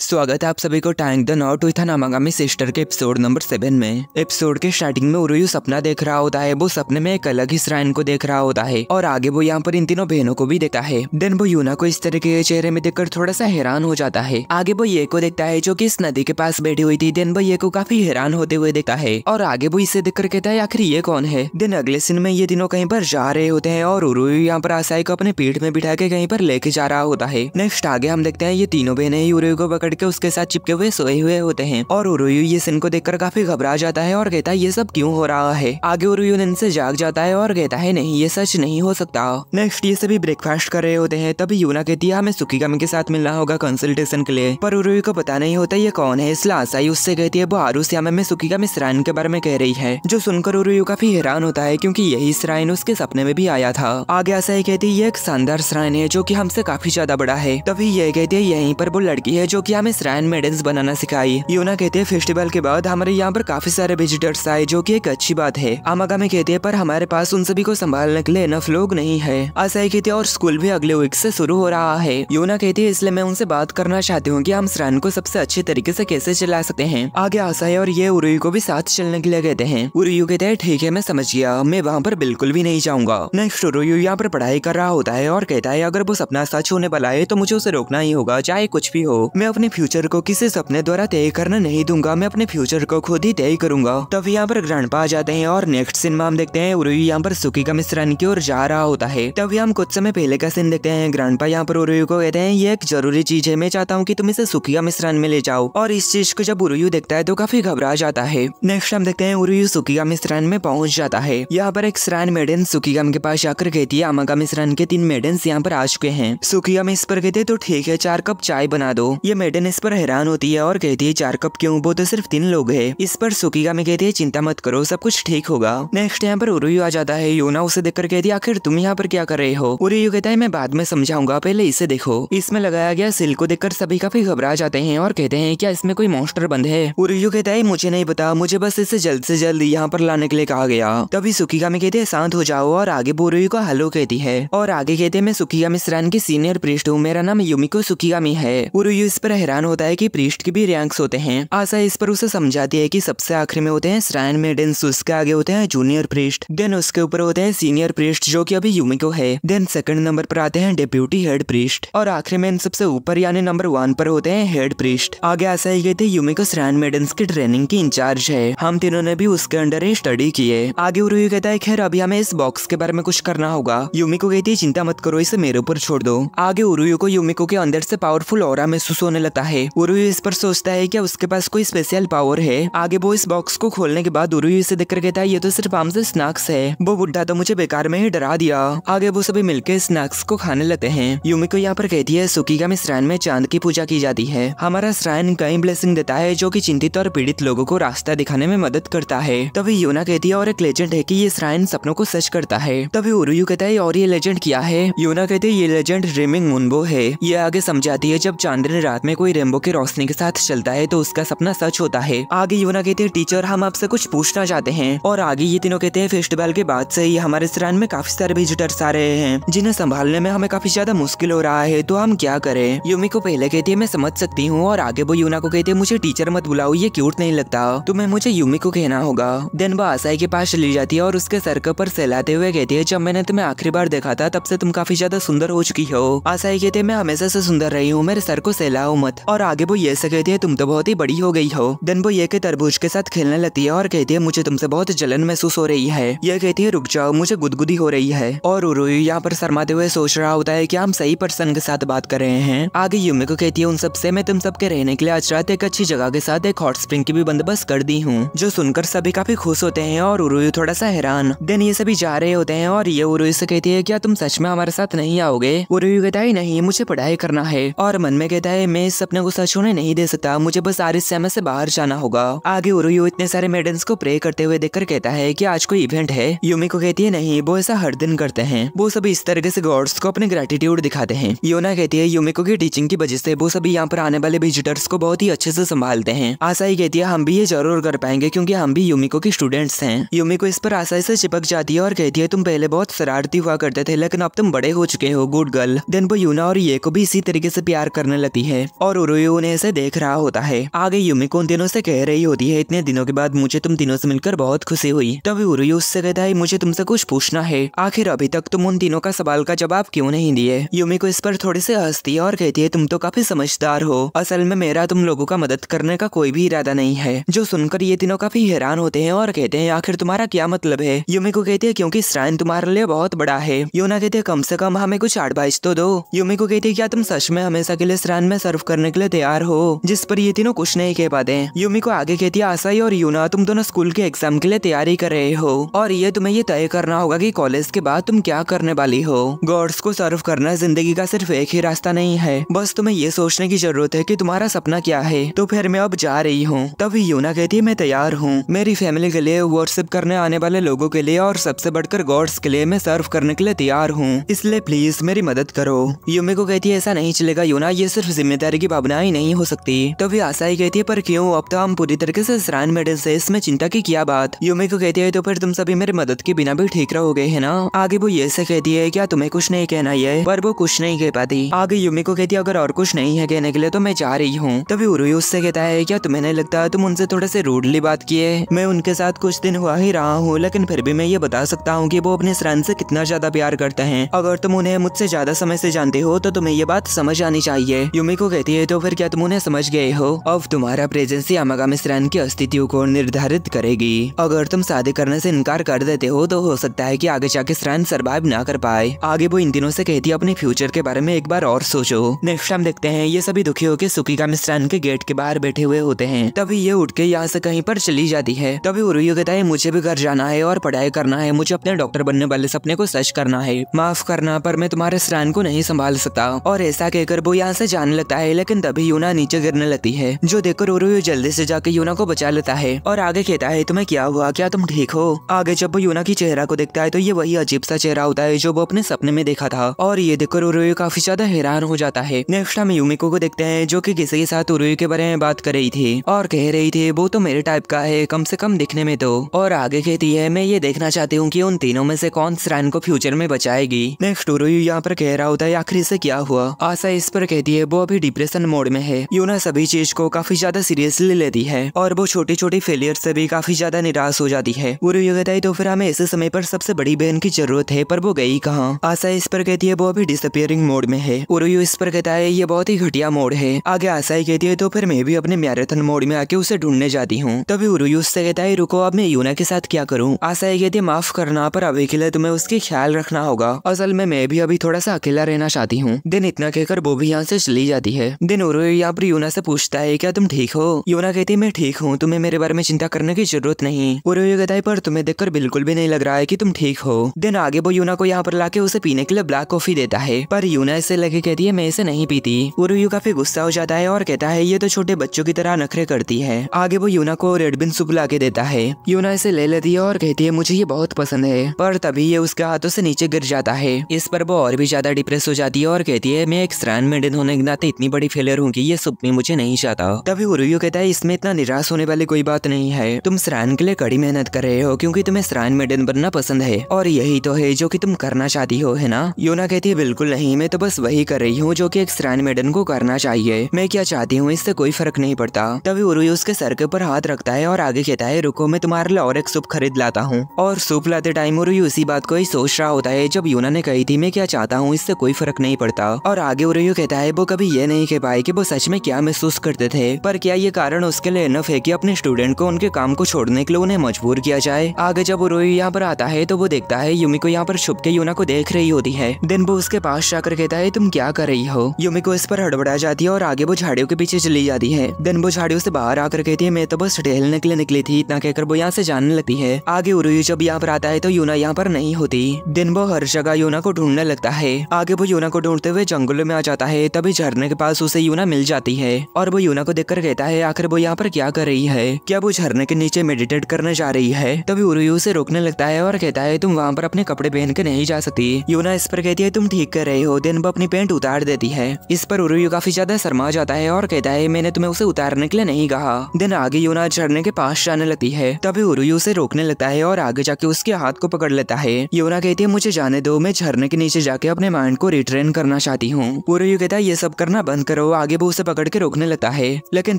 स्वागत है आप सभी को टैंक द नॉट विथ नामागामी सिस्टर के एपिसोड नंबर 7 में। एपिसोड के स्टार्टिंग में उरुयू सपना देख रहा होता है। वो सपने में एक अलग ही श्राइन को देख रहा होता है और आगे वो यहाँ पर इन तीनों बहनों को भी देखता है। देन वो यूना को इस तरह के चेहरे में देखकर थोड़ा सा हैरान हो जाता है। आगे वो ये को देखता है जो कि इस नदी के पास बैठी हुई थी। देन वो ये को काफी हैरान होते हुए देखता है और आगे वो इसे देखकर कहता है आखिर ये कौन है। देन अगले सीन में ये तीनों कहीं पर जा रहे होते हैं और उरुयू यहाँ पर आसाई को अपने पीठ में बिठा के कहीं पर लेके जा रहा होता है। नेक्स्ट आगे हम देखते हैं ये तीनों बहनें उरुयू को पकड़ के उसके साथ चिपके हुए सोए हुए होते हैं और उरुयू ये सीन को देखकर काफी घबरा जाता है और कहता है ये सब क्यों हो रहा है। आगे उरुयू नींद से जाग जाता है और कहता है नहीं ये सच नहीं हो सकता। नेक्स्ट ये सभी ब्रेकफास्ट कर रहे होते हैं। तभी यूना कहती है हमें सुकीगामी के साथ मिलना होगा कंसल्टेशन के लिए, पर उरुयू को पता नहीं होता ये कौन है। इसलिए आसाई उससे कहती है वो आरुस्यामा में सुकीगामी श्राइन के बारे में कह रही है, जो सुनकर उरुयू काफी हैरान होता है क्योंकि यही श्राइन उसके सपने में भी आया था। आगे आसाई कहती है ये एक शानदार श्राइन है जो कि हमसे काफी ज्यादा बड़ा है। तभी ये कहती है यहीं पर वो लड़की है जो कि हमें श्राइन मेडल्स बनाना सिखाई। यूना कहते हैं फेस्टिवल के बाद हमारे यहाँ पर काफी सारे विजिटर्स आए जो कि एक अच्छी बात है। आमागामी कहते हैं पर हमारे पास उन सभी को संभालने के लिए इनफ लोग नहीं है। आसाई कहते हैं और स्कूल भी अगले वीक से शुरू हो रहा है। यूना कहती है इसलिए मैं उनसे बात करना चाहती हूँ कि हम श्राइन को सबसे अच्छे तरीके से कैसे चला सकते हैं। आगे आसाई और ये उरुयू को भी साथ चलने के लिए कहते हैं। उरुयू कहते हैं ठीक है मैं समझ गया, मैं वहाँ पर बिल्कुल भी नहीं जाऊंगा। नेक्स्ट उरुयू यहाँ पर पढ़ाई कर रहा होता है और कहता है अगर वो सपना सच होने वाला है तो मुझे उसे रोकना ही होगा, चाहे कुछ भी हो। मैं अपने फ्यूचर को किसी सपने द्वारा तय करना नहीं दूंगा, मैं अपने फ्यूचर को खुद ही तय करूंगा। तब यहाँ पर ग्रैंडपा आ जाते हैं और नेक्स्ट सीन में हम देखते हैं उरुयू यहाँ पर सुकीगामी श्राइन की ओर जा रहा होता है। तभी हम कुछ समय पहले का सीन देखते हैं। ग्रैंडपा यहाँ पर उरुयू को कहते हैं ये एक जरूरी चीज है, मैं चाहता हूँ कि तुम इसे सुकीगामी श्राइन में ले जाओ। और इस चीज को जब उरुयू देखता है तो काफी घबरा जाता है। नेक्स्ट हम देखते हैं उरुयू सुकीगामी श्राइन में पहुंच जाता है। यहाँ पर एक श्राइन मेडन सुकीगामी के पास जाकर कहती है आमागामी श्राइन के 3 मेडन्स यहाँ पर आ चुके हैं। सुकीगामी इस पर कहते हैं तो ठीक है 4 कप चाय बना दो। ये मेडन इस पर हैरान होती है और कहती है 4 कप क्यों, वो तो सिर्फ 3 लोग हैं। इस पर सुकीगामी कहती है चिंता मत करो सब कुछ ठीक होगा। नेक्स्ट यहाँ पर उरुयू आ जाता है। यूना उसे देखकर कहती है आखिर तुम यहाँ पर क्या कर रहे हो। उरुयू कहता है मैं बाद में समझाऊंगा, पहले इसे देखो। इसमें लगाया गया सिल को देखकर सभी काफी घबरा जाते हैं और कहते हैं क्या इसमें कोई मॉन्स्टर बंद है। उरुयू कहता है मुझे नहीं पता, मुझे बस इसे जल्द से जल्द यहाँ पर लाने के लिए कहा गया। तभी सुकीगामी कहते हैं शांत हो जाओ और आगे उरुयू को हेलो कहती है और आगे कहते हैं मैं सुकीगामी श्राइन की सीनियर प्रीस्ट हूँ, मेरा नाम युमिको सुकीगामी है। उरुयू इस पर हैरान होता है कि प्रीस्ट के भी रैंक्स होते हैं। आशा इस पर उसे समझाती है कि सबसे आखिर में होते हैं श्राइन मेडन्स, उसके आगे होते हैं जूनियर प्रीस्ट, देन उसके ऊपर होते हैं सीनियर प्रीस्ट जो कि अभी युमिको है, देन सेकंड नंबर पर आते हैं डेप्यूटी हेड प्रीस्ट और आखिर में इन सबसे ऊपर यानी नंबर 1 पर होते हैं हेड प्रीस्ट। आगे आशा ही कहते हैं युमिको श्राइन मेडन्स की ट्रेनिंग की इंचार्ज है, हम तीनों ने भी उसके अंडर ही स्टडी किए। आगे उरुयू कहता है खैर अभी हमें इस बॉक्स के बारे में कुछ करना होगा। युमिको कहती है चिंता मत करो, इसे मेरे ऊपर छोड़ दो। आगे उरुयू को युमिको के अंदर से पावरफुल ऑरा महसूस होने लगता है। उरुयू इस पर सोचता है क्या उसके पास कोई स्पेशल पावर है। आगे वो इस बॉक्स को खोलने के बाद उरुयू इसे देखकर कहता है ये तो सिर्फ आम से स्नैक्स है, वो बुढ़ा तो मुझे बेकार में ही डरा दिया। आगे वो सभी मिलकर स्नैक्स को खाने लगते हैं। युमिको यहाँ पर कहती है सुकीगामी श्राइन में चांद की पूजा की जाती है, हमारा श्राइन कई ब्लेसिंग देता है जो कि चिंतित और पीड़ित लोगों को रास्ता दिखाने में मदद करता है। तभी यूना कहती है और एक लेजेंड है कि ये श्राइन सपनों को सच करता है। तभी उरुयू कहता है और ये लेजेंड क्या है। यूना कहती है ये लेजेंड ड्रीमिंग मूनबो है। ये आगे समझाती है जब चांदनी रात में कोई रेनबो की रोशनी के साथ चलता है तो उसका सपना सच होता है। आगे यूना कहती है टीचर हम आपसे कुछ पूछना चाहते हैं। और आगे ये तीनों कहते हैं फेस्टिवल के बाद से ही हमारे श्राइन में काफी सारे विजिटर्स आ रहे हैं जिन्हें संभालने में हमें काफी ज्यादा मुश्किल हो रहा है, तो हम क्या करें। युमिको पहले कहती है मैं समझ सकती हूँ और आगे वो यूना को कहती है मुझे टीचर मत बुलाओ, ये क्यूट नहीं लगता, तुम्हें मुझे युमिको कहना होगा। देन वो आसाई के पास चली जाती है और उसके सर के ऊपर सहलाते हुए कहती है जब मैंने तुम्हें आखिरी बार देखा था तब से तुम काफी ज्यादा सुंदर हो चुकी हो। आसाई कहती है मैं हमेशा से सुंदर रही हूँ, मेरे सर को सहलाओ मत। और आगे वो ये से कहती है तुम तो बहुत ही बड़ी हो गई हो। देन वो ये के तरबूज के साथ खेलने लगती है और कहती है मुझे तुमसे बहुत जलन महसूस हो रही है। यह कहती है रुक जाओ मुझे गुदगुदी हो रही है। और उरुयू यहाँ पर शर्माते हुए सोच रहा होता है कि हम सही पर्सन के साथ बात कर रहे हैं। आगे युमिको कहती है उन सबसे मैं तुम सबके रहने के लिए आज रात एक अच्छी जगह के साथ एक हॉट स्प्रिंग की भी बंदोबस्त कर दी हूँ, जो सुनकर सभी काफी खुश होते हैं और उरुयू थोड़ा सा हैरान। देन ये सभी जा रहे होते हैं और ये उरुयू से कहती है क्या तुम सच में हमारे साथ नहीं आओगे। उरुयू कहता है नहीं मुझे पढ़ाई करना है और मन में कहता है मैं इस सपने को सच होने नहीं दे सकता, मुझे बस आरिस्यामा से बाहर जाना होगा। आगे उरुयू इतने सारे मेडल्स को प्रे करते हुए देखकर कहता है कि आज कोई इवेंट है। युमिको कहती है नहीं वो ऐसा हर दिन करते हैं, वो सभी इस तरीके से गॉड्स को अपने ग्रेटिट्यूड दिखाते हैं। यूना कहती है युमिको की टीचिंग की वजह से वो सभी यहाँ पर आने वाले विजिटर्स को बहुत ही अच्छे से संभालते हैं। आसाई कहती है हम भी ये जरूर कर पाएंगे क्योंकि हम भी युमिको की स्टूडेंट्स हैं। युमिको इस पर आसाई से चिपक जाती है और कहती है तुम पहले बहुत शरारती हुआ करते थे लेकिन अब तुम बड़े हो चुके हो, गुड गर्ल। देन वो यूना और ये को भी इसी तरीके से प्यार करने लगती है और और उरुयु उन्हें ऐसे देख रहा होता है। आगे युमिको उन तीनों से कह रही होती है, इतने दिनों के बाद मुझे तुम तीनों से मिलकर बहुत खुशी हुई। तभी उरुयु उससे कहता है, मुझे तुमसे कुछ पूछना है, आखिर अभी तक तुम उन तीनों का सवाल का जवाब क्यों नहीं दिए। युमिको इस पर थोड़ी सी हंसती है और कहती है, तुम तो काफी समझदार हो, असल में मेरा तुम लोगों का मदद करने का कोई भी इरादा नहीं है। जो सुनकर ये तीनों काफी हैरान होते हैं और कहते हैं, आखिर तुम्हारा क्या मतलब है। युमिको कहती है, क्योंकि श्राइन तुम्हारे लिए बहुत बड़ा है। यूना कहती है, कम से कम हमें कुछ एडवाइस तो दो। युमिको कहती है, क्या तुम सच में हमेशा के लिए श्राइन में सर्व करने के लिए तैयार हो। जिस पर ये तीनों कुछ नहीं कह पाते। युमिको आगे कहती है, आसाई और यूना तुम दोनों स्कूल के एग्जाम के लिए तैयारी कर रहे हो और ये तुम्हें ये तय करना होगा कि कॉलेज के बाद तुम क्या करने वाली हो। गॉड्स को सर्व करना जिंदगी का सिर्फ एक ही रास्ता नहीं है, बस तुम्हें ये सोचने की जरूरत है कि तुम्हारा सपना क्या है। तो फिर मैं अब जा रही हूँ। तभी यूना कहती है, मैं तैयार हूँ, मेरी फैमिली के लिए, वर्शिप करने आने वाले लोगों के लिए और सबसे बढ़कर गॉड्स के लिए मैं सर्व करने के लिए तैयार हूँ, इसलिए प्लीज मेरी मदद करो। युमिको कहती है, ऐसा नहीं चलेगा यूना, ये सिर्फ जिम्मेदारी की भावना ही नहीं हो सकती। तभी आसाई कहती है, पर क्यों, अब तो हम पूरी तरीके से श्राइन मेडल से, इसमें चिंता की क्या बात। युमिको कहती है, तो फिर तुम सभी मेरी मदद के बिना भी ठीक रहोगे है ना। आगे वो ये से कहती है, क्या तुम्हें कुछ नहीं कहना है, पर वो कुछ नहीं कह पाती। आगे युमिको कहती है, अगर और कुछ नहीं है कहने के लिए तो मैं जा रही हूँ। तभी उरुयु उससे कहता है, क्या तुम्हें नहीं लगता तुम उनसे थोड़े से रूडली बात किए। मैं उनके साथ कुछ दिन हुआ ही रहा हूँ, लेकिन फिर भी मैं ये बता सकता हूँ कि वो अपने श्राइन से कितना ज्यादा प्यार करते हैं। अगर तुम उन्हें मुझसे ज्यादा समय से जानते हो तो तुम्हें ये बात समझ आनी चाहिए। युमिको कहती है, तो फिर क्या तुम उन्हें समझ गए हो। अब तुम्हारा प्रेजेंस ही यामागामी श्राइन की अस्तित्व को निर्धारित करेगी। अगर तुम शादी करने से इनकार कर देते हो तो हो सकता है कि आगे जाके श्राइन सर्वाइव ना कर पाए। आगे वो इन दिनों से कहती है, अपने फ्यूचर के बारे में एक बार और सोचो। नेक्स्ट टाइम देखते हैं ये सभी दुखी होकर सुकिगामी श्राइन के गेट के बाहर बैठे हुए होते हैं। तभी ये उठ के यहाँ से कहीं पर चली जाती है। तभी उरुयु कहता है, मुझे भी घर जाना है और पढ़ाई करना है, मुझे अपने डॉक्टर बनने वाले सपने को सच करना है। माफ करना, पर मैं तुम्हारे श्राइन को नहीं संभाल सकता। और ऐसा कहकर वो यहाँ से जाने लगता है, लेकिन तभी यूना नीचे गिरने लगती है, जो देखकर उरुयु जल्दी से जाके यूना को बचा लेता है और आगे कहता है, तुम्हें क्या हुआ, क्या तुम ठीक हो। आगे जब वो यूना की चेहरा को देखता है तो ये वही अजीब सा चेहरा होता है जो वो अपने सपने में देखा था और ये देखकर उरुयु काफी ज्यादा हैरान हो जाता है। नेक्स्ट हम युमिको को देखते हैं, जो कि किसी के साथ उरुयु के बारे में बात कर रही थी और कह रही थी, वो तो मेरे टाइप का है, कम से कम दिखने में तो। और आगे कहती है, मैं ये देखना चाहती हूँ कि उन तीनों में से कौन श्राइन को फ्यूचर में बचाएगी। नेक्स्ट उरुयु यहाँ पर कह रहा होता है, आखिर से क्या हुआ। आशा इस पर कहती है, वो अभी डिप्रेशन मोड में है। यूना सभी चीज को काफी ज्यादा सीरियसली लेती है और वो छोटी छोटी फेलियर से भी काफी ज्यादा निराश हो जाती है। उरुयु कहता है, तो फिर हमें ऐसे समय पर सबसे बड़ी बहन की जरूरत है, पर वो गई कहाँ। आशा इस पर कहती है, वो अभी डिसअपियरिंग मोड में है। उरुयु इस पर कहता है, ये बहुत ही घटिया मोड है। आगे आशा कहती है, तो फिर मैं भी अपने मैराथन मोड में आके उसे ढूंढने जाती हूँ। तभी उरुयु उससे कहता है, रुको, अब मैं यूना के साथ क्या करूँ। आशा कहती है, माफ करना, पर अभी के लिए तुम्हें उसकी ख्याल रखना होगा, असल में मैं भी अभी थोड़ा सा अकेला रहना चाहती हूँ। दिन इतना कहकर वो भी यहाँ से चली जाती है। दिन उरुयु यहाँ पर यूना से पूछता है, क्या तुम ठीक हो। यूना कहती है, मैं ठीक हूँ, तुम्हें मेरे बारे में चिंता करने की जरूरत नहीं। उरुयु कहता है, पर तुम्हें देखकर बिल्कुल भी नहीं लग रहा है कि तुम ठीक हो। दिन आगे वो यूना को यहाँ पर लाके उसे पीने के लिए ब्लैक कॉफी देता है, पर यूना इसे लगे कहती है, मैं इसे नहीं पीती। उरुयु काफी गुस्सा हो जाता है और कहता है, ये तो छोटे बच्चों की तरह नखरे करती है। आगे वो यूना को रेड बीन सूप लाके देता है। यूना इसे ले लेती है और कहती है, मुझे ये बहुत पसंद है, पर तभी ये उसके हाथों से नीचे गिर जाता है। इस पर वो और भी ज्यादा डिप्रेस हो जाती है और कहती है, मैं एक श्राइन मेडन होने के नाते इतनी बड़ी फेलियर हूँ कि ये सूप में मुझे नहीं चाहता। तभी उरुयु कहता है, इसमें इतना निराश होने वाली कोई बात नहीं है, तुम श्राइन के लिए कड़ी मेहनत कर रहे हो क्योंकि तुम्हें श्राइन मेडन बनना पसंद है और यही तो है जो कि तुम करना चाहती हो, है ना। यूना कहती है, बिल्कुल नहीं, मैं तो बस वही कर रही हूँ जो कि एक श्राइन मेडन को करना चाहिए। मैं क्या चाहती हूँ इससे कोई फर्क नहीं पड़ता। तभी उरुयु उसके सर के ऊपर हाथ रखता है और आगे कहता है, रुको, मैं तुम्हारे लिए और एक सूप खरीद लाता हूँ। और सूप लाते टाइम उरुयु इसी बात को ही सोच रहा होता है जब यूना ने कही थी, मैं क्या चाहता हूँ इससे कोई फर्क नहीं पड़ता। और आगे उरुयु कहता है, वो कभी ये नहीं कह पाए कि वो सच में क्या महसूस करते थे, पर क्या ये कारण उसके लिए इनफ है कि अपने स्टूडेंट को उनके काम को छोड़ने के लिए उन्हें मजबूर किया जाए। आगे जब उरुयु यहाँ पर आता है तो वो देखता है युमिको यहाँ पर छुप के यूना को देख रही होती है। दिन वो उसके पास जाकर कहता है, तुम क्या कर रही हो। युमिको इस पर हड़बड़ा जाती है और आगे वो झाड़ियों के पीछे चली जाती है। दिन वो झाड़ियों से बाहर आकर कहती है, मैं तो बस टहलने के लिए निकली थी, इतना कहकर वो यहाँ से जाने लगती है। आगे उरुयु जब यहाँ पर आता है तो यूना यहाँ पर नहीं होती। दिन वो हर जगह यूना को ढूंढने लगता है। आगे वो यूना को ढूंढते हुए जंगलों में आ जाता है। तभी झरने के पास उसे यूना मिल जाती है और वो यूना को देखकर कहता है, आखिर वो यहाँ पर क्या कर रही है, क्या वो झरने के नीचे मेडिटेट करने जा रही है। तभी उरुयु उसे रोकने लगता है और कहता है, तुम वहाँ पर अपने कपड़े पहन के नहीं जा सकती। यूना इस पर कहती है, तुम ठीक कर रहे हो। दिन वो अपनी पैंट उतार देती है। इस पर उरुयु काफी ज्यादा शर्मा जाता है और कहता है, मैंने तुम्हें उसे उतारने के लिए नहीं कहा। दिन आगे यूना झरने के पास जाने लगती है। तभी उरुयु उसे रोकने लगता है और आगे जाके उसके हाथ को पकड़ लेता है। यूना कहती है, मुझे जाने दो, मैं झरने के नीचे जाके अपने माइंड को रिट्रेन करना चाहती हूँ। उरुयु कहता है, ये सब करना बंद देखकर वो आगे वो उसे पकड़ के रोकने लगता है, लेकिन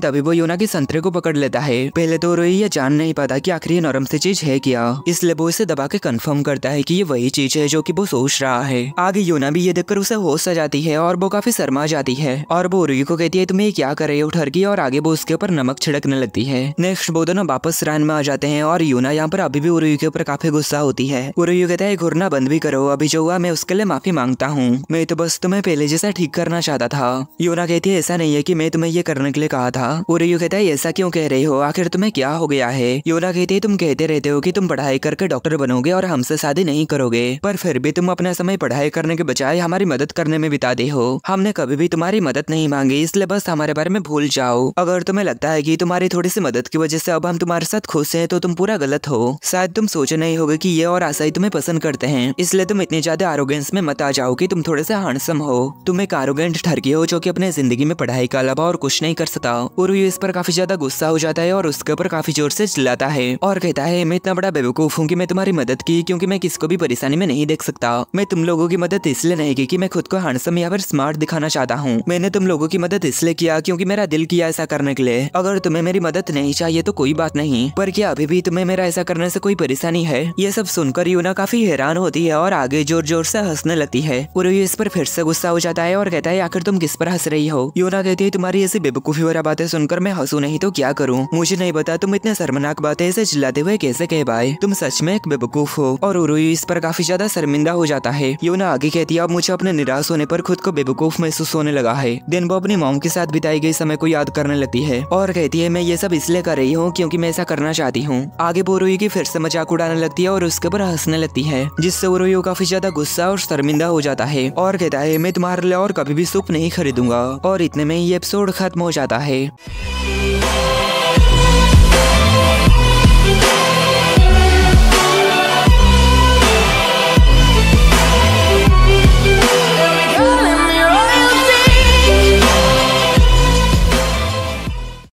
तभी वो यूना की संतरे को पकड़ लेता है। पहले तो उरुई ये जान नहीं पाता कि आखिर ये नरम सी चीज है क्या, इसलिए वो इसे दबा के कंफर्म करता है कि ये वही चीज है जो कि वो सोच रहा है। आगे यूना भी ये देखकर उसे होश आ जाती है और वो काफी शर्मा जाती है और वो उरुई को कहती है तुम ये क्या कर रहे हो ठहर की, और आगे वो उसके ऊपर नमक छिड़कने लगती है। नेक्स्ट वो दोनों वापस श्राइन में आ जाते हैं और यूना यहाँ पर अभी भी उरुई के ऊपर काफी गुस्सा होती है। उरुई कहता है घूरना बंद भी करो, अभी जो हुआ मैं उसके लिए माफी मांगता हूँ, मैं तो बस तुम्हें पहले जैसा ठीक करना चाहता था। यूना कहती है ऐसा नहीं है कि मैं तुम्हें ये करने के लिए कहा था। उरुई कहता है ऐसा क्यों कह रहे हो, आखिर तुम्हें क्या हो गया है। यूना कहती है तुम कहते रहते हो कि तुम पढ़ाई करके डॉक्टर बनोगे और हमसे शादी नहीं करोगे, पर फिर भी तुम अपना समय पढ़ाई करने के बजाय हमारी मदद करने में बिताते हो। हमने कभी भी तुम्हारी मदद नहीं मांगी, इसलिए बस हमारे बारे में भूल जाओ। अगर तुम्हें लगता है कि तुम्हारी थोड़ी सी मदद की वजह से अब हम तुम्हारे साथ खुश हैं तो तुम पूरा गलत हो। शायद तुम सोचे नहीं होगे कि ये और आशा ही तुम्हें पसंद करते हैं, इसलिए तुम इतनी ज्यादा आरोगेंस में मत आ जाओ कि तुम थोड़े से हैंडसम हो। तुम एक आरोगेंट ठरकी हो जो कि अपने जिंदगी में पढ़ाई के अलावा और कुछ नहीं कर सकता। और ये इस पर काफी ज्यादा गुस्सा हो जाता है और उसके ऊपर काफी जोर से चिल्लाता है और कहता है मैं इतना बड़ा बेवकूफ हूँ कि मैं तुम्हारी मदद की क्योंकि मैं किसको भी परेशानी में नहीं देख सकता। मैं तुम लोगों की मदद इसलिए नहीं की कि मैं खुद को हैंडसम या फिर स्मार्ट दिखाना चाहता हूँ। मैंने तुम लोगों की मदद इसलिए किया क्योंकि मेरा दिल किया ऐसा करने के लिए। अगर तुम्हें मेरी मदद नहीं चाहिए तो कोई बात नहीं, पर क्या अभी भी तुम्हें मेरा ऐसा करने से कोई परेशानी है। ये सब सुनकर यूना काफी हैरान होती है और आगे जोर जोर से हंसने लगती है। उरुई इस पर फिर से गुस्सा हो जाता है और कहता है आखिर तुम किस पर हंस रही हो। यूना कहती है तुम्हारी ऐसी बेवकूफी वाला बातें सुनकर मैं हंसू नहीं तो क्या करूँ, मुझे नहीं पता तुम इतने शर्मनाक बातें ऐसे चिल्लाते हुए कैसे कह पाए, तुम सच में एक बेवकूफ हो। और उरुई इस पर काफी ज्यादा शर्मिंदा हो जाता है। यूना आगे कहती है अब मुझे अपने निराश होने पर खुद को बेवकूफ महसूस होने लगा है। दिन वो अपनी मॉम के साथ बिताई गई समय को याद करने लगती है और कहती है मैं ये सब इसलिए कर रही हूँ क्योंकि मैं ऐसा करना चाहती हूँ। आगे वो उरुई की फिर से मजाक उड़ाने लगती है और उसके ऊपर हंसने लगती है, जिससे उरुई काफी ज्यादा गुस्सा और शर्मिंदा हो जाता है और कहता है मैं तुम्हारे लिए और कभी भी सूप नहीं खरीदूंगा। और इतने में ये एपिसोड खत्म हो जाता है।